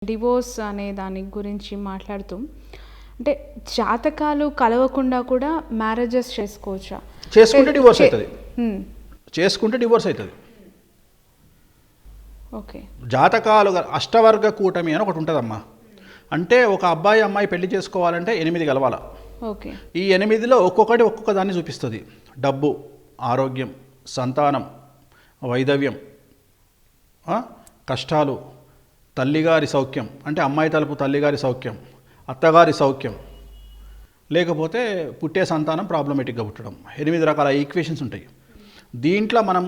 Divorce అనే దాని గురించి మాట్లాడుతూ అంటే జాతకాలు కలవకుండా కూడా మ్యారేజెస్ చేసుకోవచ్చా? చేసుకుంటే డివోర్స్ అవుతుంది. చేసుకుంటే డివోర్స్ అవుతుంది. ఓకే. జాతకాలు అష్టవర్గ కూటమి అని ఒకటి ఉంటుందమ్మా. అంటే ఒక అబ్బాయి అమ్మాయి పెళ్లి చేసుకోవాలంటే 8 కలవాల. ఓకే. ఈ 8లో ఒక్కొక్క దాన్ని చూపిస్తుంది. డబ్బు, ఆరోగ్యం, సంతానం, వైధవ్యం, కష్టాలు, తల్లిగారి సౌఖ్యం అంటే అమ్మాయి తలుపు తల్లిగారి సౌఖ్యం, అత్తగారి సౌఖ్యం, లేకపోతే పుట్టే సంతానం ప్రాబ్లమేటిక్గా పుట్టడం. 8 రకాల ఈక్వేషన్స్ ఉంటాయి. దీంట్లో మనం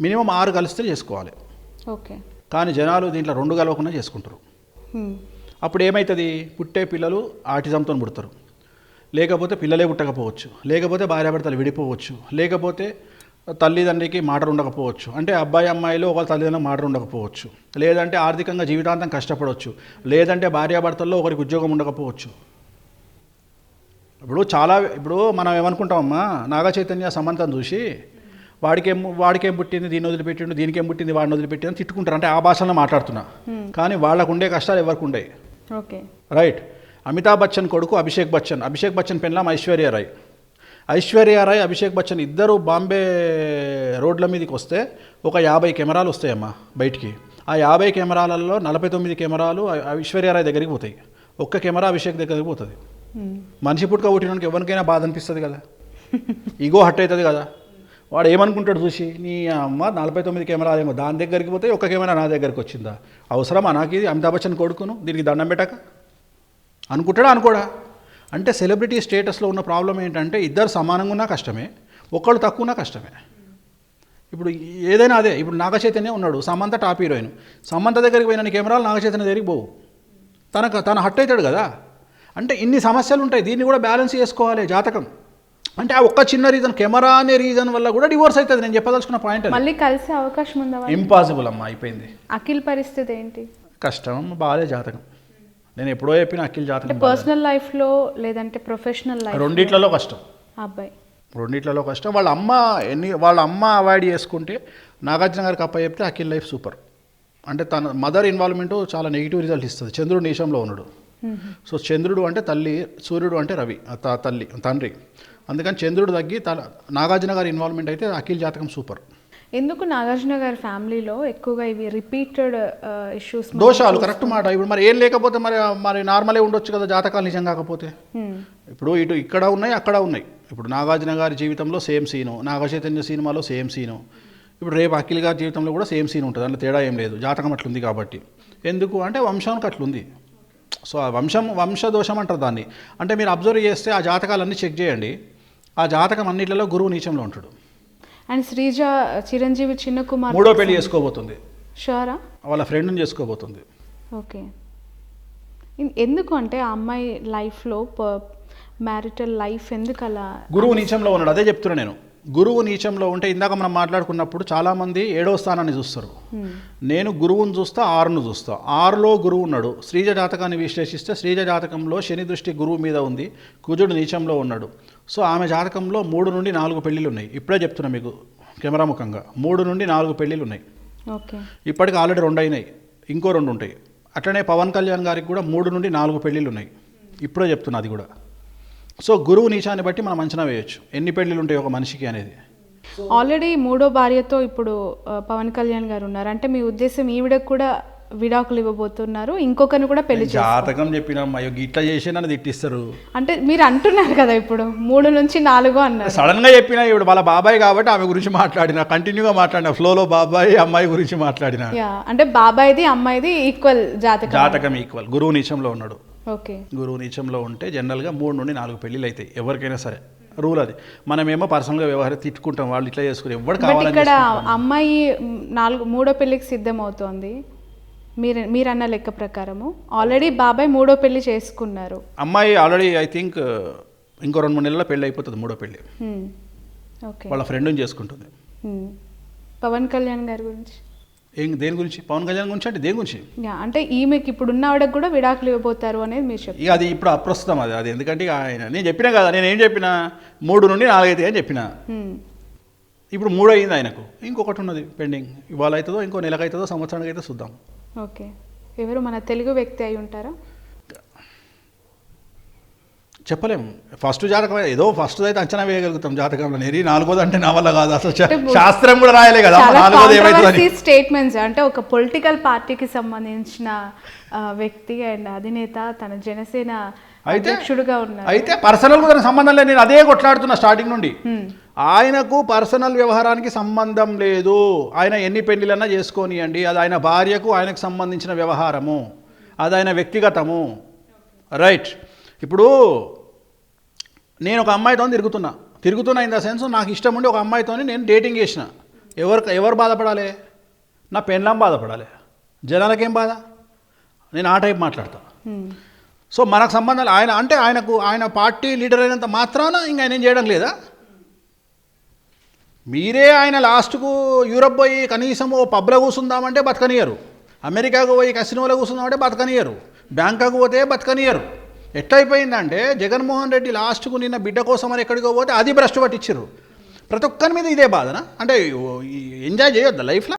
మినిమం 6 కలిస్తే చేసుకోవాలి. ఓకే. కానీ జనాలు దీంట్లో 2 కలవకుండా చేసుకుంటారు. అప్పుడు ఏమవుతుంది? పుట్టే పిల్లలు ఆటిజంతో పుడతారు, లేకపోతే పిల్లలే పుట్టకపోవచ్చు, లేకపోతే భార్యాభర్తలు విడిపోవచ్చు, లేకపోతే తల్లిదండ్రికి మాట ఉండకపోవచ్చు, అంటే అబ్బాయి అమ్మాయిలో ఒకరి తల్లిదండ్రులు మాట ఉండకపోవచ్చు, లేదంటే ఆర్థికంగా జీవితాంతం కష్టపడవచ్చు, లేదంటే భార్యాభర్తల్లో ఒకరికి ఉద్యోగం ఉండకపోవచ్చు. ఇప్పుడు మనం ఏమనుకుంటామమ్మా, నాగ చైతన్య సమంతను చూసి వాడికేం పుట్టింది, దీన్ని వదిలిపెట్టిండు, దీనికేం పుట్టింది, వాడిని వదిలిపెట్టింది తిట్టుకుంటారు. అంటే ఆ భాషలో మాట్లాడుతున్నా. కానీ వాళ్ళకు ఉండే కష్టాలు ఎవరికి ఉండవు. Okay, right. అమితాబ్ బచ్చన్ కొడుకు అభిషేక్ బచ్చన్ పెళ్ళాం ఐశ్వర్యారాయ్, అభిషేక్ బచ్చన్ ఇద్దరు బాంబే రోడ్ల మీదకి వస్తే ఒక 50 కెమెరాలు వస్తాయమ్మా బయటికి. ఆ 50 కెమెరాలలో 49 కెమెరాలు ఐశ్వర్యారాయ్ దగ్గరికి పోతాయి, ఒక్క కెమెరా అభిషేక్ దగ్గరికి పోతుంది. మనిషి పుట్టుక పుట్టినకి ఎవరికైనా బాధ అనిపిస్తుంది కదా, ఈగో హట్ అవుతుంది కదా. వాడు ఏమనుకుంటాడు చూసి, నీ అమ్మ 49 కెమెరాలు ఏమో దాని దగ్గరికి పోతే ఒక్క కెమెరా నా దగ్గరికి వచ్చిందా, అవసరమా నాకు ఇది, అమితాబ్ బచ్చన్ కొడుకును దీనికి దండం పెట్టక అనుకుంటాడా అనుకోడా? అంటే సెలబ్రిటీ స్టేటస్లో ఉన్న ప్రాబ్లం ఏంటంటే ఇద్దరు సమానంగా ఉన్నా కష్టమే, ఒకళ్ళు తక్కువ ఉన్నా కష్టమే. ఇప్పుడు ఏదైనా అదే. ఇప్పుడు నాగ చైతన్య ఉన్నాడు, సమంత టాప్ హీరోయిన్. సమంత దగ్గరికి పోయిన కెమెరాలు నాగ చైతన్య దగ్గరికి పోవు, తను హట్ అవుతాడు కదా. అంటే ఇన్ని సమస్యలు ఉంటాయి. దీన్ని కూడా బ్యాలెన్స్ చేసుకోవాలి జాతకం. అంటే ఆ ఒక్క చిన్న రీజన్, కెమెరా అనే రీజన్ వల్ల కూడా డివోర్స్ అవుతుంది. నేను చెప్పదలుచుకున్న పాయింట్. మళ్ళీ కలిసే అవకాశం ఉందా? ఇంపాసిబుల్ అమ్మా, అయిపోయింది. అఖిల్ పరిస్థితి ఏంటి? కష్టం, బాగాలే జాతకం. నేను ఎప్పుడో చెప్పిన అఖిల్ జాతకం పర్సనల్ లైఫ్లో లేదంటే ప్రొఫెషనల్ లైఫ్ రెండిట్లలో కష్టం. అబ్బాయి రెండిట్లలో కష్టం. వాళ్ళ అమ్మ అవాయిడ్ చేసుకుంటే నాగార్జున గారికి అప్ప చెప్తే అఖిల్ లైఫ్ సూపర్. అంటే తన మదర్ ఇన్వాల్వ్మెంట్ చాలా నెగిటివ్ రిజల్ట్ ఇస్తుంది. చంద్రుడు నీచంలో ఉన్నాడు. సో చంద్రుడు అంటే తల్లి, సూర్యుడు అంటే రవి తండ్రి. అందుకని చంద్రుడు తగ్గి నాగార్జున గారి ఇన్వాల్వ్మెంట్ అయితే అఖిల్ జాతకం సూపర్. ఎందుకు నాగార్జున గారి ఫ్యామిలీలో ఎక్కువగా ఇవి రిపీటెడ్ ఇష్యూస్, దోషాలు? కరెక్ట్ మాట. ఇప్పుడు మరి ఏం లేకపోతే మరి నార్మలే ఉండొచ్చు కదా జాతకాలు నిజం కాకపోతే. ఇప్పుడు ఇక్కడ ఉన్నాయి, అక్కడ ఉన్నాయి. ఇప్పుడు నాగార్జున గారి జీవితంలో సేమ్ సీను, నాగ చైతన్య సినిమాలో సేమ్ సీను, ఇప్పుడు రేపు అఖిల్ గారి జీవితంలో కూడా సేమ్ సీన్ ఉంటుంది. అందులో తేడా ఏం లేదు, జాతకం అట్లుంది కాబట్టి. ఎందుకు అంటే వంశానికి అట్లుంది. సో ఆ వంశదోషం అంటారు దాన్ని. అంటే మీరు అబ్జర్వ్ చేస్తే ఆ జాతకాలన్నీ చెక్ చేయండి, ఆ జాతకం అన్నిట్లలో గురువు నీచంలో ఉంటాడు. అండ్ శ్రీజ చిరంజీవి చిన్న కుమార్ 3వ పెళ్లి చేసుకోబోతుంది. షూరా? వాళ్ళ ఫ్రెండ్ని చేసుకోబోతుంది. ఓకే. ఎందుకు అంటే ఆ అమ్మాయి లైఫ్లో మ్యారిటల్ లైఫ్ ఎందుకు అలా? గురువు నీచంలో ఉన్నాడు, అదే చెప్తున్నా నేను. గురువు నీచంలో ఉంటే ఇందాక మనం మాట్లాడుకున్నప్పుడు చాలామంది 7వ స్థానాన్ని చూస్తారు. నేను గురువుని చూస్తా, 6ను చూస్తా. 6లో గురువు ఉన్నాడు. శ్రీజ జాతకాన్ని విశ్లేషిస్తే శ్రీజ జాతకంలో శని దృష్టి గురువు మీద ఉంది, కుజుడు నీచంలో ఉన్నాడు. సో ఆమె జాతకంలో 3 నుండి 4 పెళ్ళిళ్ళు ఉన్నాయి. ఇప్పుడే చెప్తున్నా మీకు కెమెరా ముఖంగా, 3 నుండి 4 పెళ్ళిళ్ళు ఉన్నాయి. ఓకే. ఇప్పటికి ఆల్రెడీ 2 అయినాయి, ఇంకో 2 ఉంటాయి. అట్లనే పవన్ కళ్యాణ్ గారికి కూడా 3 నుండి 4 పెళ్ళిళ్ళు ఉన్నాయి. ఇప్పుడే చెప్తున్నా అది కూడా. సో గురువు నీచాన్ని బట్టి మనం అంచనా వేయచ్చు ఎన్ని పెళ్ళిళ్ళు ఉంటాయి ఒక మనిషికి అనేది. ఆల్రెడీ 3వ భార్యతో ఇప్పుడు పవన్ కళ్యాణ్ గారు ఉన్నారు. అంటే మీ ఉద్దేశం ఈవిడకు కూడా విడాకులు ఇవ్వబోతున్నారు, ఇంకొకరిని కూడా పెళ్లి చేస్తారు? జాతకం చెప్పినా ఇట్లా చేసి నన్ను తిట్టిస్తారు. అంటే మీరు అంటున్నారు కదా ఇప్పుడు 3 నుంచి 4 అన్నారు. సడన్ గా చెప్పినా ఇప్పుడు వాళ్ళ బాబాయ్ కాబట్టి ఆమె గురించి మాట్లాడినా, కంటిన్యూగా మాట్లాడినా, ఫ్లోలో బాబాయ్ అమ్మాయి గురించి మాట్లాడినా. అంటే బాబాయ్ది అమ్మాయిది ఈక్వల్ జాతకం ఈక్వల్. గురువు నీచంలో ఉన్నాడు. ఓకే. గురువు నీచంలో ఉంటే జనరల్గా 3 నుండి 4 పెళ్ళిళ్ళు అవుతాయి ఎవరికైనా సరే. రూల్ అది. మనమేమో పర్సనల్గా వ్యవహారం తిట్టుకుంటాం, వాళ్ళు ఇట్లా చేసుకుని ఎవరు కావాలి. ఇక్కడ అమ్మాయి 3వ పెళ్లికి సిద్ధం అవుతోంది మీరన్న లెక్క ప్రకారము. ఆల్రెడీ బాబాయ్ 3వ పెళ్లి చేసుకున్నారు. అమ్మాయి ఆల్రెడీ ఐ థింక్ ఇంకో 2-3 నెలల్లో పెళ్ళి అయిపోతుంది 3వ పెళ్ళి. ఓకే. వాళ్ళ ఫ్రెండ్ని చేసుకుంటుంది. పవన్ కళ్యాణ్ గారి గురించి దేని గురించి? పవన్ కళ్యాణ్ గురించి అంటే దేని గురించి? అంటే ఈమెకి ఇప్పుడున్న ఆవిడకు కూడా విడాకులు ఇవ్వబోతారు అనేది మీరు చెప్పారు. ఇక అది ఇప్పుడు అప్రస్తుతం అది ఎందుకంటే ఆయన నేను చెప్పినా కదా, నేను ఏం చెప్పినా 3 నుండి 4 అయితే అని చెప్పిన. ఇప్పుడు 3 అయింది ఆయనకు, ఇంకొకటి ఉన్నది పెండింగ్. ఇవాళ అవుతుందో ఇంకో నెలకు అవుతుందో సంవత్సరానికి అయితే చూద్దాం. ఓకే. ఎవరు మన తెలుగు వ్యక్తి అయి ఉంటారా? చెప్పలేము. ఫస్ట్ జాతకం ఏదో ఫస్ట్ అయితే అంచనా వేయగలుగుతాం జాతకంలో, నేరి నాలుగోది అంటే నా వల్ల కాదు, అసలు శాస్త్రం కూడా రాయలే కదా నాలుగోది ఏమైతుందని. స్టేట్మెంట్స్ అంటే ఒక పొలిటికల్ పార్టీకి సంబంధించిన వ్యక్తి అండ్ అధినేత, తన జనసేన అధ్యక్షుడుగా ఉన్నారు. అయితే పర్సనల్ గా సంబంధం లేదు, నేను అదే కొట్లాడుతున్నా స్టార్టింగ్ నుండి. ఆయనకు పర్సనల్ వ్యవహారానికి సంబంధం లేదు. ఆయన ఎన్ని పెళ్లిలన్నా చేసుకోనియండి, అది ఆయన భార్యకు ఆయనకు సంబంధించిన వ్యవహారము, అది ఆయన వ్యక్తిగతము. రైట్. ఇప్పుడు నేను ఒక అమ్మాయితో తిరుగుతున్నా ఇన్ ద సెన్స్ నాకు ఇష్టం ఉండి ఒక అమ్మాయితో నేను డేటింగ్ చేసిన. ఎవరు బాధపడాలి? నా పెళ్ళాం బాధపడాలి. జనాలకేం బాధ? నేను ఆ టైప్ మాట్లాడతా. సో మనకు సంబంధాలు ఆయన పార్టీ లీడర్ అయినంత మాత్రాన ఇంకా ఆయన ఏం చేయడం లేదా? మీరే ఆయన లాస్ట్కు యూరప్ పోయి కనీసం ఓ పబ్లో కూర్చుందామంటే బతకనియరు, అమెరికాకు పోయి కసినోలో కూర్చుందామంటే బతకనియరు, బ్యాంకాకు పోతే బతకనియరు. ఎట్టయిపోయిందంటే జగన్మోహన్ రెడ్డి లాస్ట్కు నిన్న బిడ్డ కోసం అని ఎక్కడికో పోతే అది భ్రష్టు పట్టించారు. ప్రతి ఒక్కరి మీద ఇదే బాధన. అంటే ఎంజాయ్ చేయొద్దా లైఫ్లో?